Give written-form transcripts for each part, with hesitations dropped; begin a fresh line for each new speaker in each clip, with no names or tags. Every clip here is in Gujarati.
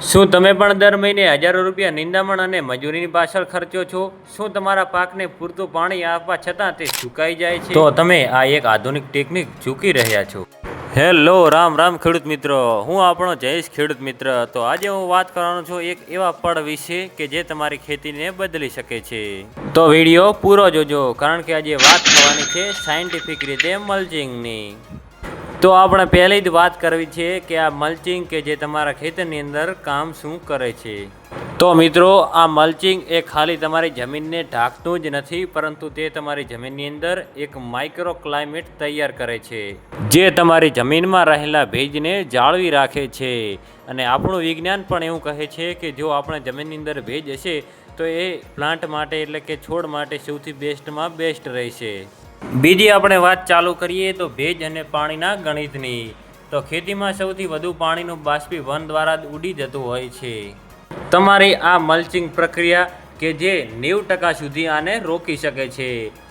શું તમે પણ દર મહિને હજારો રૂપિયા નિંદામણ અને મજૂરીની પાછળ ખર્ચો છો? શું તમારા પાકને પૂરતું પાણી આપવા છતાં તે સુકાઈ જાય છે? તો તમે આ એક આધુનિક ટેકનિક ચૂકી રહ્યા છો. હેલો, રામ રામ ખેડૂત મિત્રો, હું આપણો જયેશ ખેડૂત મિત્ર. તો આજે હું વાત કરવાનો છું એક એવા પળ વિશે કે જે તમારી ખેતીને બદલી શકે છે. તો વિડીયો પૂરો જોજો, કારણ કે આજે વાત થવાની છે સાયન્ટિફિક રીતે મલ્ચિંગની. તો આપણે પહેલી જ વાત કરવી છે કે આ મલ્ચિંગ કે જે તમારા ખેતરની અંદર કામ શું કરે છે. તો મિત્રો, આ મલ્ચિંગ એ ખાલી તમારી જમીનને ઢાંકતું જ નથી, પરંતુ તે તમારી જમીનની અંદર એક માઇક્રો ક્લાઇમેટ તૈયાર કરે છે, જે તમારી જમીનમાં રહેલા ભેજને જાળવી રાખે છે. અને આપણું વિજ્ઞાન પણ એવું કહે છે કે જો આપણે જમીનની અંદર ભેજ હશે તો એ પ્લાન્ટ માટે એટલે કે છોડ માટે સૌથી બેસ્ટમાં બેસ્ટ રહેશે. બીજી આપણે વાત ચાલુ કરીએ તો ભેજ અને પાણીના ગણિતની. તો ખેતીમાં સૌથી વધુ પાણીનું બાષ્પીભવન દ્વારા જ ઉડી જતું હોય છે. તમારી આ મલ્ચિંગ પ્રક્રિયા કે જે 90% સુધી આને રોકી શકે છે,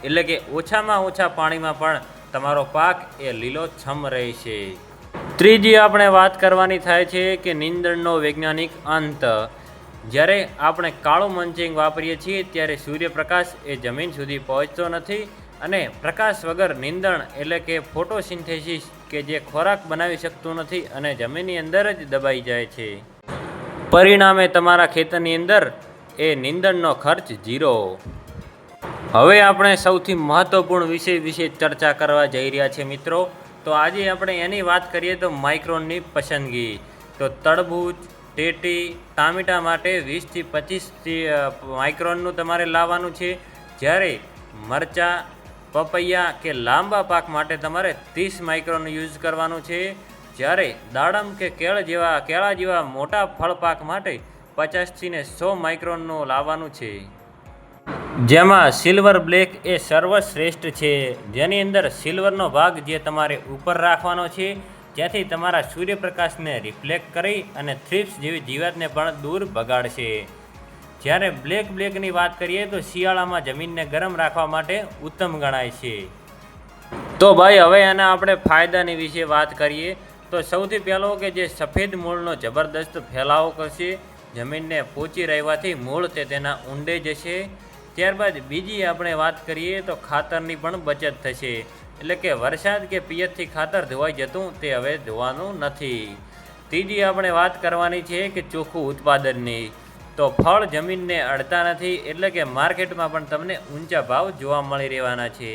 એટલે કે ઓછામાં ઓછા પાણીમાં પણ તમારો પાક એ લીલોછમ રહેશે. ત્રીજી આપણે વાત કરવાની થાય છે કે નીંદણનો વૈજ્ઞાનિક અંત. જ્યારે આપણે કાળું મલ્ચિંગ વાપરીએ છીએ ત્યારે સૂર્યપ્રકાશ એ જમીન સુધી પહોંચતો નથી, અને પ્રકાશ વગર નીંદણ એટલે કે ફોટોસિન્થેસિસ કે જે ખોરાક બનાવી શકતું નથી અને જમીનની અંદર જ દબાઈ જાય છે. પરિણામે તમારા ખેતરની અંદર એ નીંદણનો ખર્ચ 0. હવે આપણે સૌથી મહત્વપૂર્ણ વિષય વિશે ચર્ચા કરવા જઈ રહ્યા છીએ મિત્રો. તો આજે આપણે એની વાત કરીએ તો માઇક્રોનની પસંદગી. તો તરબૂચ, ટેટી, ટામેટા માટે 20 થી 25 માઇક્રોનનું તમારે લાવવાનું છે, જ્યારે મરચાં, પપૈયા કે લાંબા પાક માટે તમારે 30 માઇક્રોનનું યુઝ કરવાનું છે, જ્યારે દાડમ કે કેળા જેવા મોટા ફળ પાક માટે 50 થી 100 માઇક્રોનનું લાવવાનું છે. જેમાં સિલ્વર બ્લેક એ સર્વશ્રેષ્ઠ છે, જેની અંદર સિલ્વરનો ભાગ જે તમારે ઉપર રાખવાનો છે, જેથી તમારા સૂર્યપ્રકાશને રિફ્લેક્ટ કરી અને થ્રિપ્સ જેવી જીવાતને પણ દૂર ભગાડશે. જ્યારે બ્લેકની વાત કરીએ તો શિયાળામાં જમીનને ગરમ રાખવા માટે ઉત્તમ ગણાય છે. તો ભાઈ, હવે આના આપણે ફાયદાની વિશે વાત કરીએ. તો સૌથી પહેલો કે જે સફેદ મૂળનો જબરદસ્ત ફેલાવો કરશે, જમીનને પોચી રહેવાથી મૂળ તે તેના ઊંડે જશે. ત્યારબાદ બીજી આપણે વાત કરીએ તો ખાતરની પણ બચત થશે, એટલે કે વરસાદ કે પિયતથી ખાતર ધોવાઈ જતું તે હવે ધોવાનું નથી. ત્રીજી આપણે વાત કરવાની છે કે ચોખ્ખું ઉત્પાદનની. તો ફળ જમીનને અડતા નથી, એટલે કે માર્કેટમાં પણ તમને ઊંચા ભાવ જોવા મળી રહેવાના છે.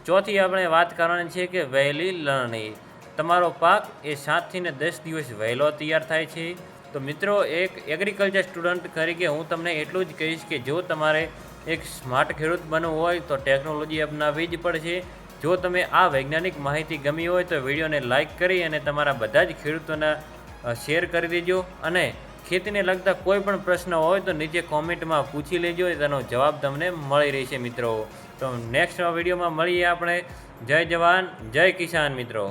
ચોથી આપણે વાત કરવાની છે કે વહેલી લણણી. તમારો પાક એ 7 થી 10 દિવસ વહેલો તૈયાર થાય છે. તો મિત્રો, એક એગ્રીકલ્ચર સ્ટુડન્ટ તરીકે હું તમને એટલું જ કહીશ કે જો તમારે એક સ્માર્ટ ખેડૂત બનવું હોય તો ટેકનોલોજી અપનાવવી જ પડશે. જો તમે આ વૈજ્ઞાનિક માહિતી ગમી હોય તો વિડીયોને લાઇક કરી અને તમારા બધા જ ખેડૂતોને શેર કરી દેજો. અને ખેતીને લગતા કોઈ પણ પ્રશ્ન હોય તો નીચે કોમેન્ટમાં પૂછી લેજો, તેનો જવાબ તમને મળી રહેશે મિત્રો. તો નેક્સ્ટ વિડીયોમાં મળીએ આપણે. જય જવાન, જય કિસાન મિત્રો.